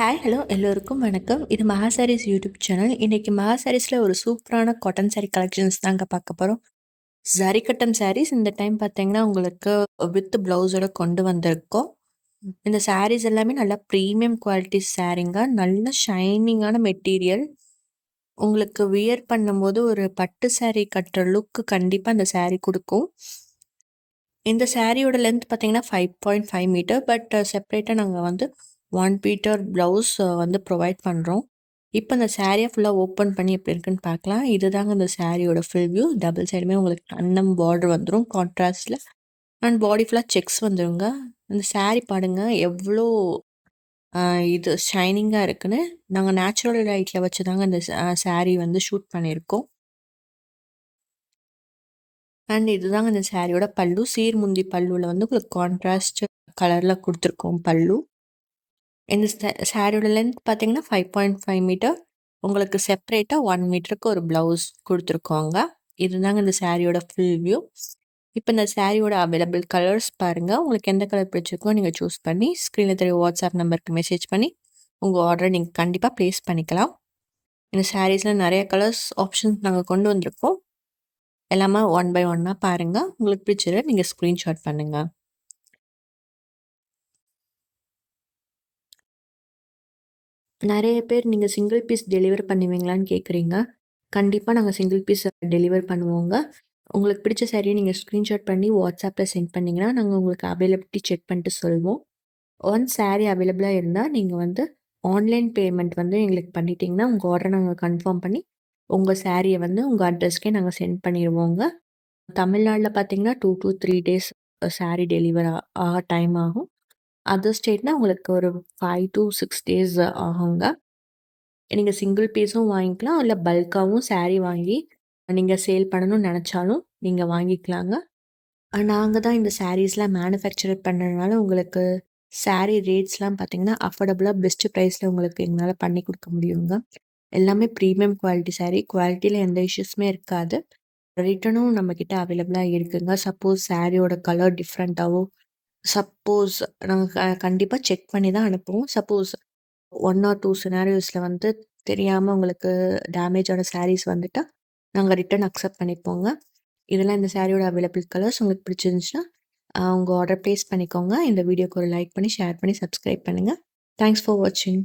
Hi hello எல்லோருக்கும் வணக்கம். இது மகா சாரீஸ் யூடியூப் சேனல். இன்னைக்கு மகா சாரீஸில் ஒரு சூப்பரான காட்டன் சாரீ கலெக்ஷன்ஸ் தாங்க பார்க்க போகிறோம். ஜரி கட்டன் சாரீஸ் இந்த டைம் பார்த்தீங்கன்னா உங்களுக்கு வித் ப்ளவுஸோட கொண்டு வந்திருக்கோம். இந்த சாரீஸ் எல்லாமே நல்லா ப்ரீமியம் குவாலிட்டி சாரீங்க. நல்ல ஷைனிங்கான மெட்டீரியல். உங்களுக்கு வியர் பண்ணும்போது ஒரு பட்டு சாரீ கட்டுற லுக்கு கண்டிப்பாக அந்த சாரீ கொடுக்கும். இந்த சாரியோட லென்த் பார்த்தீங்கன்னா 5.5 மீட்டர். பட் செப்பரேட்டாக நாங்கள் வந்து 1 மீட்டர் ப்ளவுஸ் வந்து ப்ரொவைட் பண்ணுறோம். இப்போ இந்த சாரியை ஃபுல்லாக ஓப்பன் பண்ணி எப்படி இருக்குன்னு பார்க்கலாம். இதுதாங்க இந்த சாரியோட ஃபுல் வியூ. டபுள் சைடுமே உங்களுக்கு அன்னம் பார்டர் வந்துடும் கான்ட்ராஸ்டில். அண்ட் பாடி ஃபுல்லாக செக்ஸ் வந்துடுங்க. இந்த சாரீ பாருங்க எவ்வளோ இது ஷைனிங்காக இருக்குன்னு. நாங்கள் நேச்சுரல் லைட்டில் வச்சு தாங்க இந்த சாரீ வந்து ஷூட் பண்ணியிருக்கோம். அண்ட் இதுதாங்க இந்த சாரியோட பல்லு. சீர்முந்தி பல்லுவில் வந்து உங்களுக்கு கான்ட்ராஸ்ட் கலரில் கொடுத்துருக்கோம் பல்லு. இந்த சாரியோட லென்த் பார்த்தீங்கன்னா 5.5 மீட்டர். உங்களுக்கு செப்பரேட்டாக 1 மீட்டருக்கு ஒரு ப்ளவுஸ் கொடுத்துருக்கோங்க. இதுதாங்க இந்த சாரியோட ஃபுல் வியூ. இப்போ இந்த சாரியோட அவைலபிள் கலர்ஸ் பாருங்கள். உங்களுக்கு எந்த கலர் பிடிச்சிருக்கோ நீங்கள் சூஸ் பண்ணி ஸ்க்ரீனில் தெரிய வாட்ஸ்அப் நம்பருக்கு மெசேஜ் பண்ணி உங்கள் ஆர்டரை நீங்கள் கண்டிப்பாக ப்ளேஸ் பண்ணிக்கலாம். இந்த சாரீஸில் நிறைய கலர்ஸ் ஆப்ஷன்ஸ் நாங்கள் கொண்டு வந்திருக்கோம். எல்லாமே 1 பை 1 பாருங்கள். உங்களுக்கு பிடிச்சதை நீங்கள் ஸ்க்ரீன்ஷாட் பண்ணுங்கள். நிறைய பேர் நீங்கள் சிங்கிள் பீஸ் டெலிவர் பண்ணுவீங்களான்னு கேட்குறீங்க. கண்டிப்பாக நாங்கள் சிங்கிள் பீஸ் டெலிவர் பண்ணுவோங்க. உங்களுக்கு பிடிச்ச சாரியை நீங்கள் ஸ்க்ரீன்ஷாட் பண்ணி வாட்ஸ்அப்பில் சென்ட் பண்ணிங்கன்னா நாங்கள் உங்களுக்கு அவைலபிலிட்டி செக் பண்ணிட்டு சொல்வோம். ஒன்ஸ் சாரீ அவைலபிளாக இருந்தால் நீங்கள் வந்து ஆன்லைன் பேமெண்ட் வந்து எங்களுக்கு பண்ணிட்டீங்கன்னா உங்கள் ஆர்டரை நாங்கள் கன்ஃபார்ம் பண்ணி உங்கள் சாரியை வந்து உங்கள் அட்ரஸ்க்கே நாங்கள் சென்ட் பண்ணிடுவோங்க. தமிழ்நாட்டில் பார்த்தீங்கன்னா 2 to 3 டேஸ் சாரீ டெலிவர் ஆக டைம் ஆகும். அதர் ஸ்டேட்னா உங்களுக்கு ஒரு 5 to 6 டேஸ் ஆகுங்க. நீங்கள் சிங்கிள் பீஸும் வாங்கிக்கலாம். இல்லை பல்காகவும் சாரீ வாங்கி நீங்கள் சேல் பண்ணணும்னு நினச்சாலும் நீங்கள் வாங்கிக்கலாங்க. நாங்கள் தான் இந்த சாரீஸ்லாம் மேனுஃபேக்சர் பண்ணுறதுனால உங்களுக்கு சாரீ ரேட்ஸ்லாம் பார்த்தீங்கன்னா அஃபோர்டபுளாக பெஸ்ட்டு ப்ரைஸில் உங்களுக்கு எங்களால் பண்ணி கொடுக்க முடியுங்க. எல்லாமே ப்ரீமியம் குவாலிட்டி சாரீ. குவாலிட்டியில் எந்த இஷ்யூஸுமே இருக்காது. ரிட்டனும் நம்மக்கிட்ட அவைலபிளாக இருக்குங்க. சப்போஸ் சாரியோட கலர் டிஃப்ரெண்ட்டாகவோ சப்போஸ் நாங்கள் கண்டிப்பாக செக் பண்ணி தான் அனுப்புவோம். சப்போஸ் 1 or 2 சினாரியோஸில் வந்து தெரியாமல் உங்களுக்கு டேமேஜான சாரீஸ் வந்துட்டால் நாங்கள் ரிட்டன் அக்செப்ட் பண்ணிப்போங்க. இதெல்லாம் இந்த சாரியோட அவைலபிள் கலர்ஸ். உங்களுக்கு பிடிச்சிருந்துச்சுன்னா உங்கள் ஆர்டர் ப்ளேஸ் பண்ணிக்கோங்க. இந்த வீடியோக்கு ஒரு லைக் பண்ணி ஷேர் பண்ணி சப்ஸ்கிரைப் பண்ணுங்கள். தேங்க்ஸ் ஃபார் வாட்சிங்.